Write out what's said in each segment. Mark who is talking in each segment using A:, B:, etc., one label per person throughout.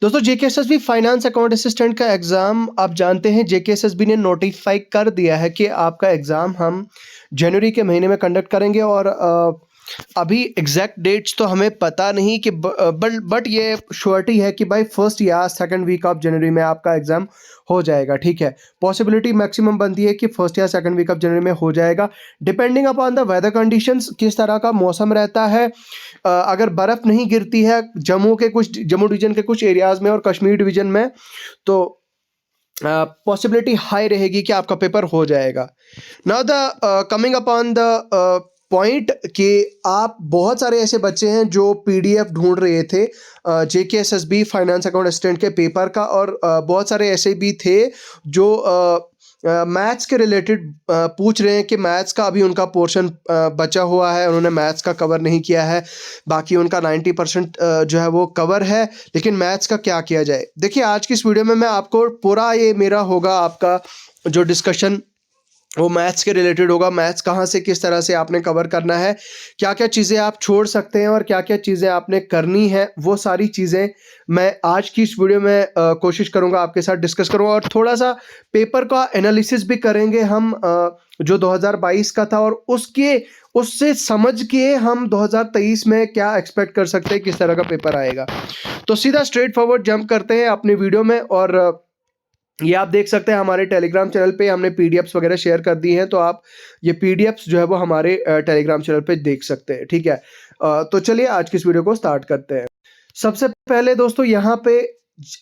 A: दोस्तों JKSSB finance account assistant का exam आप जानते हैं जेकेएसएसबी ने नोटिफाई कर दिया है कि आपका एग्ज़ाम हम जनवरी के महीने में कंडक्ट करेंगे और अभी एग्जैक्ट डेट्स तो हमें पता नहीं कि बट ये श्योरिटी है कि भाई फर्स्ट या सेकंड वीक ऑफ जनवरी में आपका एग्ज़ाम हो जाएगा। ठीक है, पॉसिबिलिटी मैक्सिमम बनती है कि फर्स्ट या सेकंड वीक ऑफ जनवरी में हो जाएगा, depending upon the weather conditions, किस तरह का मौसम रहता है। अगर बर्फ़ नहीं गिरती है जम्मू डिवीज़न के कुछ एरियाज़ में और कश्मीर डिवीज़न में, तो पॉसिबिलिटी हाई रहेगी कि आपका पेपर हो जाएगा। Now the coming upon the point कि आप बहुत सारे ऐसे बच्चे हैं जो पीडीएफ ढूंढ रहे थे जेकेएसएसबी फाइनेंस अकाउंट असिस्टेंट के पेपर का, और बहुत सारे ऐसे भी थे जो मैथ्स के रिलेटेड पूछ रहे हैं कि मैथ्स का अभी उनका पोर्शन बचा हुआ है, उन्होंने मैथ्स का कवर नहीं किया है, बाकी उनका 90% जो है वो कवर है, लेकिन मैथ्स का क्या किया जाए। देखिए आज की इस वीडियो में मैं आपको पूरा ये मेरा होगा आपका जो डिस्कशन वो मैथ्स के रिलेटेड होगा। मैथ्स कहाँ से किस तरह से आपने कवर करना है, क्या क्या चीज़ें आप छोड़ सकते हैं और क्या क्या चीज़ें आपने करनी है, वो सारी चीज़ें मैं आज की इस वीडियो में कोशिश करूँगा आपके साथ डिस्कस करूँगा, और थोड़ा सा पेपर का एनालिसिस भी करेंगे हम जो 2022 का था, और उससे समझ के हम 2023 में क्या एक्सपेक्ट कर सकते हैं, किस तरह का पेपर आएगा। तो सीधा स्ट्रेट फॉरवर्ड जंप करते हैं अपनी वीडियो में, और ये आप देख सकते हैं हमारे टेलीग्राम चैनल पे हमने पीडीएफ्स वगैरह शेयर कर दी हैं, तो आप ये पीडीएफ्स जो है वो हमारे टेलीग्राम चैनल पे देख सकते हैं। ठीक है, तो चलिए आज की इस वीडियो को स्टार्ट करते हैं। सबसे पहले दोस्तों यहाँ पे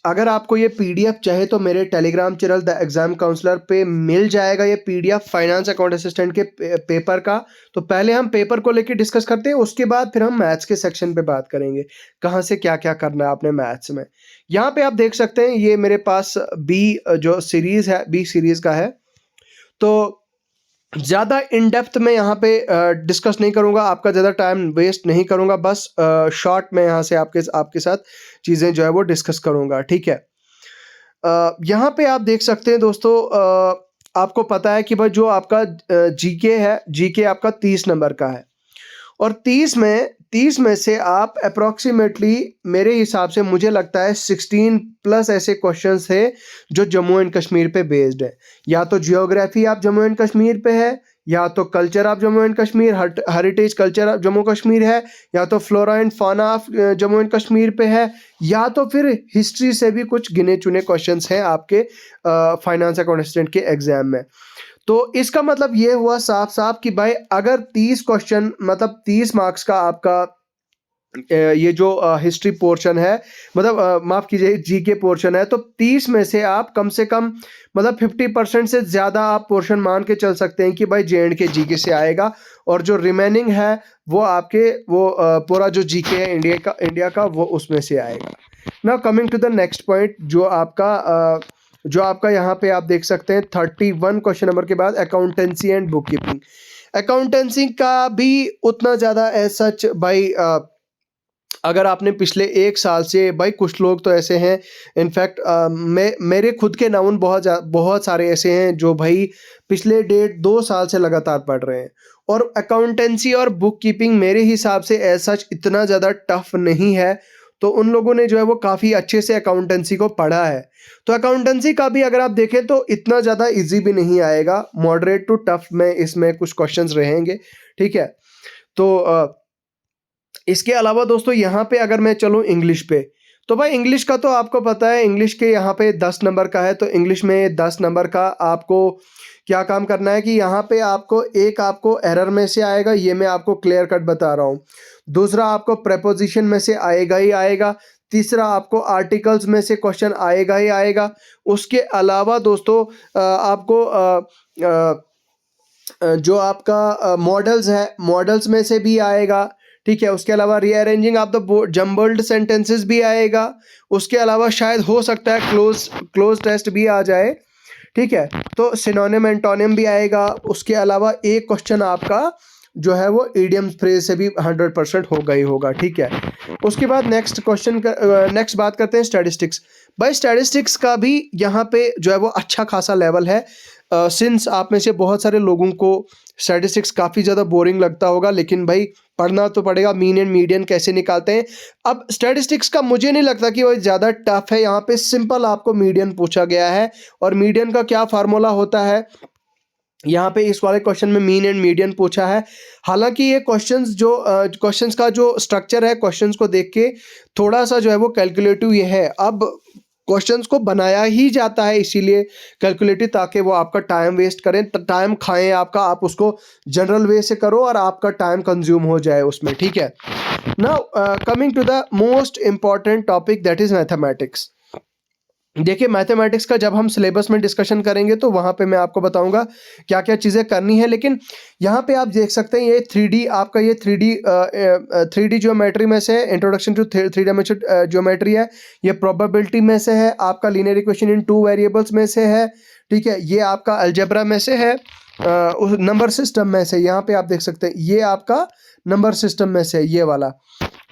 A: अगर आपको ये पीडीएफ चाहे तो मेरे Telegram channel the exam counsellor पे मिल जाएगा ये पीडीएफ फाइनेंस अकाउंट असिस्टेंट के पेपर का। तो पहले हम पेपर को लेकर डिस्कस करते हैं, उसके बाद फिर हम मैथ्स के सेक्शन पे बात करेंगे कहाँ से क्या क्या करना है आपने मैथ्स में। यहाँ पे आप देख सकते हैं ये मेरे पास बी जो सीरीज़ है, बी सीरीज़ का है। तो ज़्यादा इन डेप्थ में यहाँ पे डिस्कस नहीं करूँगा, आपका ज़्यादा टाइम वेस्ट नहीं करूँगा, बस शॉर्ट में यहाँ से आपके साथ चीज़ें जो है वो डिस्कस करूँगा। ठीक है, यहाँ पे आप देख सकते हैं दोस्तों, आपको पता है कि भाई जो आपका जीके है, जीके आपका 30 नंबर का है, और 30 में से आप अप्रॉक्सीमेटली मेरे हिसाब से मुझे लगता है 16 प्लस ऐसे क्वेश्चंस थे जो जम्मू एंड कश्मीर पे बेस्ड है। या तो जियोग्राफी आप जम्मू एंड कश्मीर पे है, या तो कल्चर आप Jammu and Kashmir, heritage culture आप जम्मू कश्मीर है, या तो फ्लोरा एंड फाना आप जम्मू एंड कश्मीर पे है, या तो फिर हिस्ट्री से भी कुछ गिने चुने क्वेश्चंस हैं आपके फाइनेंस अकाउंट असिस्टेंट के एग्जाम में। तो इसका मतलब ये हुआ साफ साफ कि भाई अगर 30 क्वेश्चन मतलब 30 मार्क्स का आपका ये जो हिस्ट्री पोर्शन है, मतलब माफ़ कीजिए जीके पोर्शन है, तो 30 में से आप कम से कम मतलब 50% से ज़्यादा आप पोर्शन मान के चल सकते हैं कि भाई जे&के जीके से आएगा, और जो रिमेनिंग है वो आपके पूरा जो जीके है इंडिया का वो उसमें से आएगा। Now coming to the next point, जो आपका यहाँ पे आप देख सकते हैं 31 क्वेश्चन नंबर के बाद accountancy and book keeping. Accountancy का भी उतना ज़्यादा एज सच भाई अगर आपने पिछले 1 साल से, भाई कुछ लोग तो ऐसे हैं, इनफैक्ट मेरे खुद के नाउन बहुत सारे ऐसे हैं जो भाई पिछले 1.5-2 साल से लगातार पढ़ रहे हैं, और अकाउंटेंसी और बुक कीपिंग मेरे हिसाब से एज सच इतना ज़्यादा टफ नहीं है, तो उन लोगों ने जो है वो काफ़ी अच्छे से अकाउंटेंसी को पढ़ा है। तो अकाउंटेंसी का भी अगर आप देखें तो इतना ज़्यादा इजी भी नहीं आएगा, मॉडरेट टू टफ में इसमें कुछ क्वेश्चंस रहेंगे। ठीक है, तो इसके अलावा दोस्तों यहाँ पे अगर मैं चलूँ इंग्लिश पे, तो भाई इंग्लिश का तो आपको पता है, इंग्लिश के यहाँ पे 10 नंबर का है, तो इंग्लिश में 10 नंबर का आपको क्या काम करना है कि यहाँ पे आपको एरर में से आएगा, ये मैं आपको क्लियर कट बता रहा हूँ। दूसरा आपको प्रेपोजिशन में से आएगा ही आएगा। तीसरा आपको आर्टिकल्स में से क्वेश्चन आएगा ही आएगा। उसके अलावा दोस्तों आपको जो आपका मॉडल्स है, मॉडल्स में से भी आएगा। ठीक है, उसके अलावा rearranging of the jumbled sentences भी आएगा। उसके अलावा शायद हो सकता है क्लोज टेस्ट भी आ जाए। ठीक है, तो सिनोनिम एंटोनिम भी आएगा। उसके अलावा एक क्वेश्चन आपका जो है वो इडियम फ्रेज से भी 100% होगा ही होगा। ठीक है, उसके बाद नेक्स्ट बात करते हैं स्टैटिस्टिक्स। भाई स्टैटिस्टिक्स का भी यहाँ पे जो है वो अच्छा खासा लेवल है। सिंस आप में से बहुत सारे लोगों को स्टैटिस्टिक्स काफ़ी ज़्यादा बोरिंग लगता होगा, लेकिन भाई पढ़ना तो पड़ेगा। मीन एंड मीडियन कैसे निकालते हैं। अब स्टैटिस्टिक्स का मुझे नहीं लगता कि वो ज़्यादा टफ है। यहाँ पे सिंपल आपको मीडियन पूछा गया है, और मीडियन का क्या फार्मूला होता है यहाँ पे इस वाले क्वेश्चन में मीन एंड मीडियन पूछा है। हालांकि ये क्वेश्चंस का जो स्ट्रक्चर है, क्वेश्चंस को देख के थोड़ा सा जो है वो कैलकुलेटिव ये है। अब क्वेश्चंस को बनाया ही जाता है इसीलिए कैलकुलेटिव, ताकि वो आपका टाइम वेस्ट करें, टाइम खाएं आपका, आप उसको जनरल वे से करो और आपका टाइम कंज्यूम हो जाए उसमें, ठीक है। Now coming to the most important topic, that is mathematics. देखिए मैथमेटिक्स का जब हम सिलेबस में डिस्कशन करेंगे तो वहाँ पे मैं आपको बताऊंगा क्या क्या चीज़ें करनी है, लेकिन यहाँ पे आप देख सकते हैं ये 3D आपका, ये 3D ज्योमेट्री में से introduction to three dimensional geometry है। ये प्रोबेबिलिटी में से है, आपका लीनियर इक्वेशन इन 2 वेरिएबल्स में से है, ठीक है। ये आपका अलजेब्रा में से है, उस नंबर सिस्टम में से, यहाँ पे आप देख सकते हैं ये आपका नंबर सिस्टम में से ये वाला।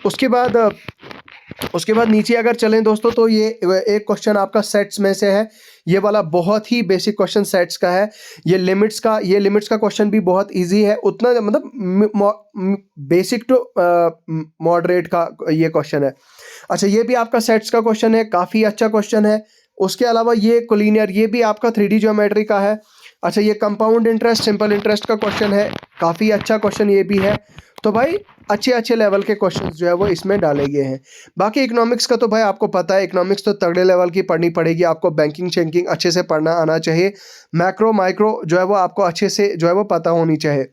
A: उसके बाद नीचे अगर चलें दोस्तों तो ये एक क्वेश्चन आपका सेट्स में से है। ये वाला बहुत ही बेसिक क्वेश्चन सेट्स का है। ये लिमिट्स का क्वेश्चन भी बहुत इजी है, उतना मतलब बेसिक टू मॉडरेट का ये क्वेश्चन है। अच्छा, ये भी आपका सेट्स का क्वेश्चन है, काफ़ी अच्छा क्वेश्चन है। उसके अलावा ये कोलिनियर, ये भी आपका 3D ज्योमेट्री का है। अच्छा, ये कंपाउंड इंटरेस्ट, सिंपल इंटरेस्ट का क्वेश्चन है, काफ़ी अच्छा क्वेश्चन ये भी है। तो भाई अच्छे लेवल के क्वेश्चंस जो है वो इसमें डाले गए हैं। बाकी इकोनॉमिक्स का तो भाई आपको पता है, इकोनॉमिक्स तो तगड़े लेवल की पढ़नी पड़ेगी आपको, बैंकिंग शैंकिंग अच्छे से पढ़ना आना चाहिए, मैक्रो माइक्रो जो है वो आपको अच्छे से जो है वो पता होनी चाहिए।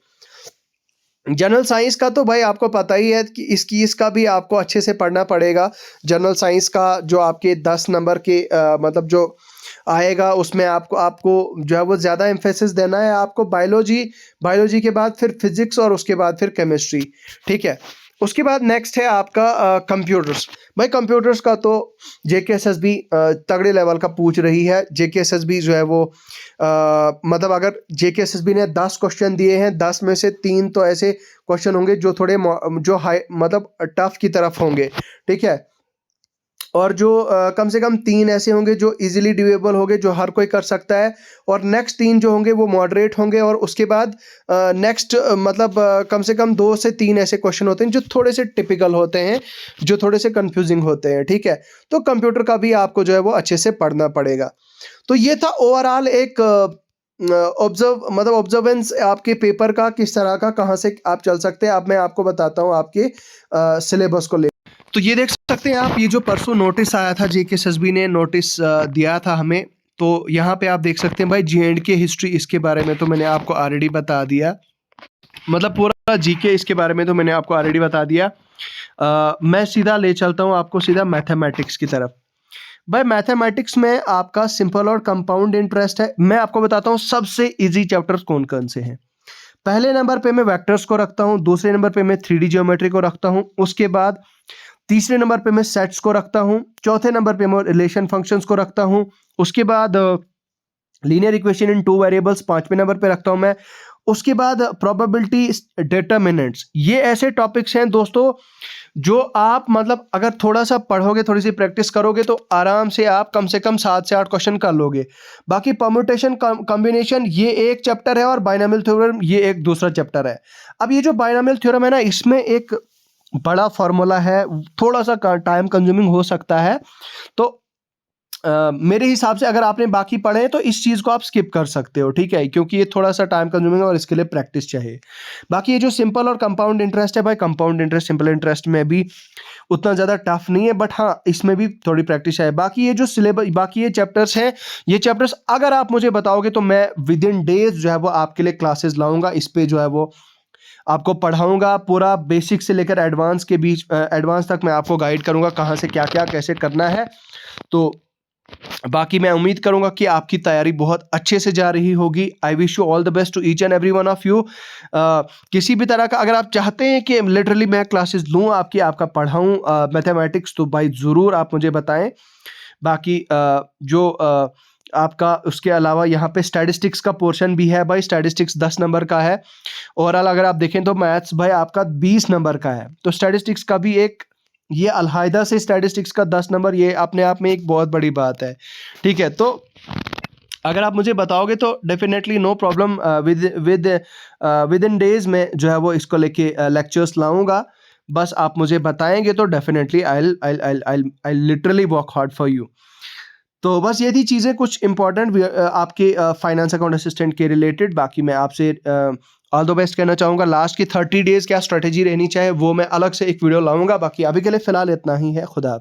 A: जनरल साइंस का तो भाई आपको पता ही है कि इसका भी आपको अच्छे से पढ़ना पड़ेगा। जनरल साइंस का जो आपके 10 नंबर के मतलब जो आएगा उसमें आपको जो है वो ज़्यादा एम्फेसिस देना है आपको बायोलॉजी के बाद फिर फिजिक्स और उसके बाद फिर केमिस्ट्री, ठीक है। उसके बाद नेक्स्ट है आपका कंप्यूटर्स। भाई कंप्यूटर्स का तो जेकेएसएसबी तगड़े लेवल का पूछ रही है। जेकेएसएसबी जो है वो मतलब अगर जेकेएसएसबी ने 10 क्वेश्चन दिए हैं, 10 में से 3 तो ऐसे क्वेश्चन होंगे जो थोड़े जो हाई मतलब टफ की तरफ होंगे, ठीक है। और जो कम से कम 3 ऐसे होंगे जो इजीली डुएबल होंगे, जो हर कोई कर सकता है, और नेक्स्ट 3 जो होंगे वो मॉडरेट होंगे, और उसके बाद नेक्स्ट मतलब कम से कम 2 से 3 ऐसे क्वेश्चन होते हैं जो थोड़े से टिपिकल होते हैं, जो थोड़े से कंफ्यूजिंग होते हैं, ठीक है। तो कंप्यूटर का भी आपको जो है वो अच्छे से पढ़ना पड़ेगा। तो ये था ओवरऑल एक ऑब्जर्वेंस आपके पेपर का, किस तरह का कहाँ से आप चल सकते हैं। अब मैं आपको बताता हूँ आपके सिलेबस को ले। तो ये देख सकते हैं आप, ये जो परसों नोटिस आया था, जेकेएसएसबी ने नोटिस दिया था हमें, तो यहाँ पे आप देख सकते हैं भाई J&K हिस्ट्री, इसके बारे में तो मैंने आपको ऑलरेडी बता दिया, मतलब पूरा जीके इसके बारे में तो मैंने आपको ऑलरेडी बता दिया। मैं सीधा ले चलता हूँ आपको सीधा मैथमेटिक्स की तरफ। भाई मैथमेटिक्स में आपका सिंपल और कंपाउंड इंटरेस्ट है। मैं आपको बताता हूँ सबसे इजी चैप्टर्स कौन कौन से हैं। पहले नंबर पे मैं वेक्टर्स को रखता हूँ, दूसरे नंबर पे मैं 3D ज्योमेट्री को रखता हूँ, उसके बाद तीसरे नंबर पे मैं सेट्स को रखता हूँ, चौथे नंबर पे मैं रिलेशन फंक्शंस को रखता हूँ, उसके बाद लीनियर इक्वेशन इन 2 वेरिएबल्स पांचवें नंबर पे रखता हूँ मैं, उसके बाद प्रोबेबिलिटी डिटर्मिनेंट्स। ये ऐसे टॉपिक्स हैं दोस्तों जो आप मतलब अगर थोड़ा सा पढ़ोगे, थोड़ी सी प्रैक्टिस करोगे तो आराम से आप कम से कम 7 से 8 क्वेश्चन कर लोगे। बाकी परम्यूटेशन कॉम्बिनेशन ये एक चैप्टर है, और बाइनोमियल थ्योरम ये एक दूसरा चैप्टर है। अब ये जो बाइनोमियल थ्योरम है ना, इसमें एक बड़ा फॉर्मूला है, थोड़ा सा टाइम कंज्यूमिंग हो सकता है, तो मेरे हिसाब से अगर आपने बाकी पढ़े हैं तो इस चीज़ को आप स्किप कर सकते हो, ठीक है, क्योंकि ये थोड़ा सा टाइम कंज्यूमिंग है और इसके लिए प्रैक्टिस चाहिए। बाकी ये जो सिंपल और कंपाउंड इंटरेस्ट है भाई, कंपाउंड इंटरेस्ट सिंपल इंटरेस्ट में भी उतना ज़्यादा टफ नहीं है, बट हाँ इसमें भी थोड़ी प्रैक्टिस है। बाकी ये जो सिलेबस, बाकी ये चैप्टर्स हैं, ये चैप्टर्स अगर आप मुझे बताओगे तो मैं विद इन डेज जो है वो आपके लिए क्लासेस लाऊंगा, इस पर जो है वो आपको पढ़ाऊंगा, पूरा बेसिक से लेकर एडवांस के बीच एडवांस तक मैं आपको गाइड करूंगा कहाँ से क्या क्या कैसे करना है। तो बाकी मैं उम्मीद करूंगा कि आपकी तैयारी बहुत अच्छे से जा रही होगी। I wish you all the best to each and every one of you. किसी भी तरह का अगर आप चाहते हैं कि लिटरली मैं क्लासेस लूँ आपका पढ़ाऊँ मैथमेटिक्स, तो भाई ज़रूर आप मुझे बताएं। बाकी जो आपका उसके अलावा यहाँ पे स्टैटिस्टिक्स का पोर्शन भी है भाई, स्टैटिस्टिक्स 10 नंबर का है। ओवरऑल अगर आप देखें तो मैथ्स भाई आपका 20 नंबर का है, तो स्टैटिस्टिक्स का भी एक ये अलहायदा से स्टैटिस्टिक्स का 10 नंबर, ये अपने आप में एक बहुत बड़ी बात है, ठीक है। तो अगर आप मुझे बताओगे तो definitely no problem, within days में जो है वो इसको लेके लेक्चर्स लाऊंगा। बस आप मुझे बताएंगे तो definitely I literally work hard for you. तो बस ये थी चीज़ें कुछ इंपॉर्टेंट आपके फाइनेंस अकाउंट असिस्टेंट के रिलेटेड। बाकी मैं आपसे ऑल द बेस्ट कहना चाहूँगा। लास्ट की 30 डेज़ क्या स्ट्रेटेजी रहनी चाहिए वो मैं अलग से एक वीडियो लाऊंगा। बाकी अभी के लिए फ़िलहाल इतना ही है। खुदा हाफ़िज़।